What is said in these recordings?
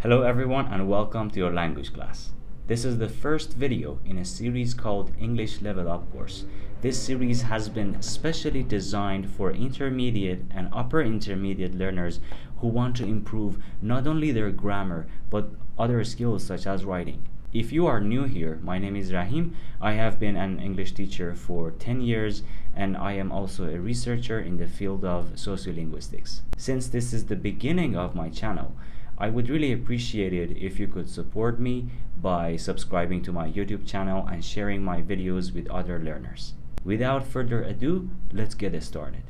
Hello everyone and welcome to your language class. This is the first video in a series called English Level Up course. This series has been specially designed for intermediate and upper intermediate learners who want to improve not only their grammar but other skills such as writing. If you are new here, my name is Rahim. I have been an English teacher for 10 years and I am also a researcher in the field of sociolinguistics. Since this is the beginning of my channel, I would really appreciate it if you could support me by subscribing to my YouTube channel and sharing my videos with other learners. Without further ado, let's get started.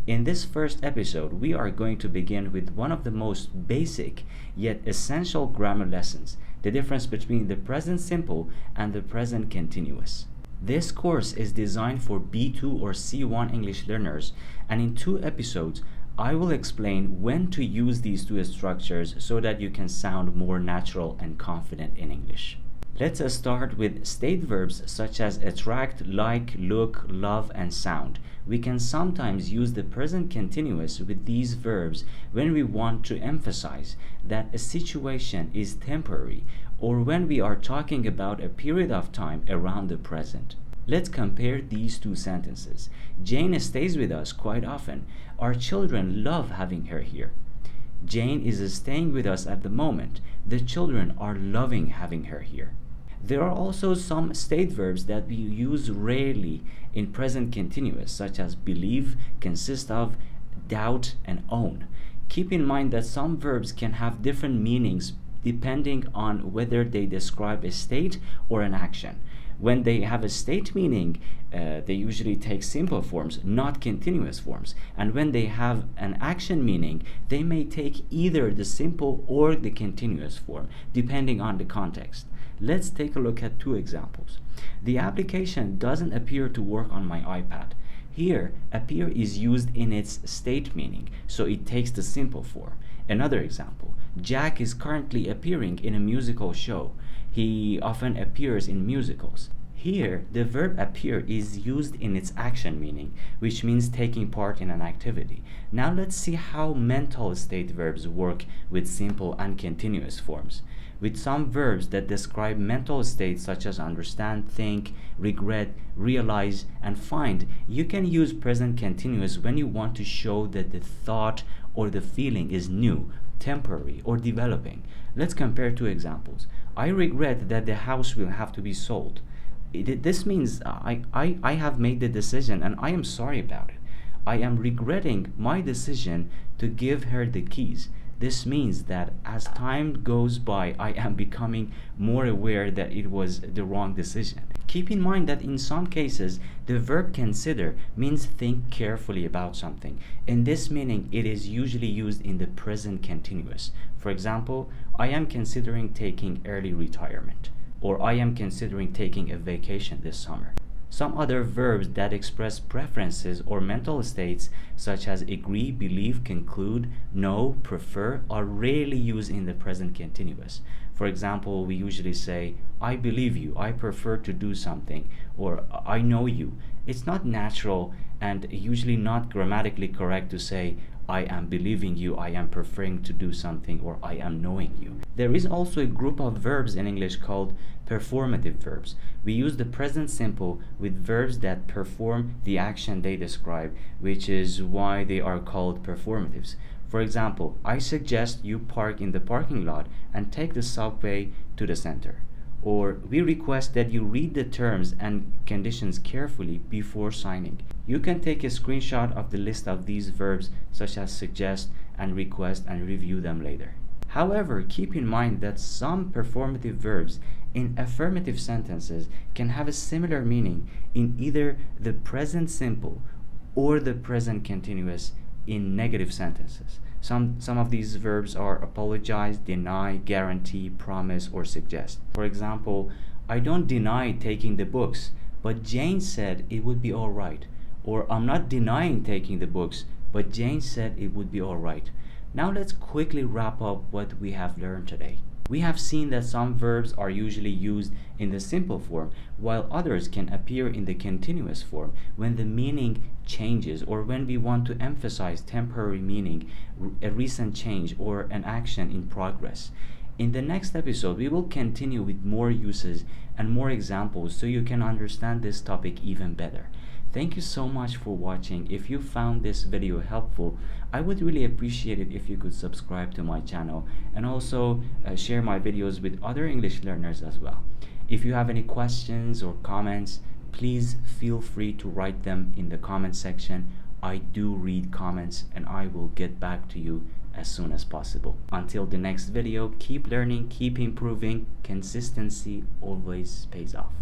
In this first episode, we are going to begin with one of the most basic yet essential grammar lessons, the difference between the present simple and the present continuous. This course is designed for B2 or C1 English learners, and in 2 episodes, I will explain when to use these 2 structures so that you can sound more natural and confident in English. Let's start with state verbs such as attract, like, look, love, and sound. We can sometimes use the present continuous with these verbs when we want to emphasize that a situation is temporary or when we are talking about a period of time around the present. Let's compare these 2 sentences. Jane stays with us quite often. Our children love having her here. Jane is staying with us at the moment. The children are loving having her here. There are also some state verbs that we use rarely in present continuous, such as believe, consist of, doubt, and own. Keep in mind that some verbs can have different meanings depending on whether they describe a state or an action. When they have a state meaning, they usually take simple forms, not continuous forms. And when they have an action meaning, they may take either the simple or the continuous form, depending on the context. Let's take a look at 2 examples. The application doesn't appear to work on my iPad. Here, appear is used in its state meaning, so it takes the simple form. Another example, Jack is currently appearing in a musical show. He often appears in musicals. Here, the verb appear is used in its action meaning, which means taking part in an activity. Now let's see how mental state verbs work with simple and continuous forms. With some verbs that describe mental states such as understand, think, regret, realize, and find, you can use present continuous when you want to show that the thought or the feeling is new, temporary, or developing. Let's compare 2 examples. I regret that the house will have to be sold. This means I have made the decision and I am sorry about it. I am regretting my decision to give her the keys. This means that as time goes by, I am becoming more aware that it was the wrong decision. Keep in mind that in some cases, the verb consider means think carefully about something. In this meaning, it is usually used in the present continuous. For example, I am considering taking early retirement, or I am considering taking a vacation this summer. Some other verbs that express preferences or mental states such as agree, believe, conclude, know, prefer are rarely used in the present continuous. For example, we usually say, I believe you, I prefer to do something, or I know you. It's not natural and usually not grammatically correct to say, I am believing you, I am preferring to do something, or I am knowing you. There is also a group of verbs in English called performative verbs. We use the present simple with verbs that perform the action they describe, which is why they are called performatives. For example, I suggest you park in the parking lot and take the subway to the center. Or we request that you read the terms and conditions carefully before signing. You can take a screenshot of the list of these verbs such as suggest and request and review them later. However, keep in mind that some performative verbs in affirmative sentences can have a similar meaning in either the present simple or the present continuous in negative sentences. Some of these verbs are apologize, deny, guarantee, promise, or suggest. For example, I don't deny taking the books, but Jane said it would be all right. Or I'm not denying taking the books, but Jane said it would be all right. Now let's quickly wrap up what we have learned today. We have seen that some verbs are usually used in the simple form, while others can appear in the continuous form when the meaning changes or when we want to emphasize temporary meaning, a recent change, or an action in progress. In the next episode, we will continue with more uses and more examples so you can understand this topic even better. Thank you so much for watching. If you found this video helpful, I would really appreciate it if you could subscribe to my channel and also share my videos with other English learners as well. If you have any questions or comments, please feel free to write them in the comment section. I do read comments and I will get back to you as soon as possible. Until the next video, keep learning, keep improving. Consistency always pays off.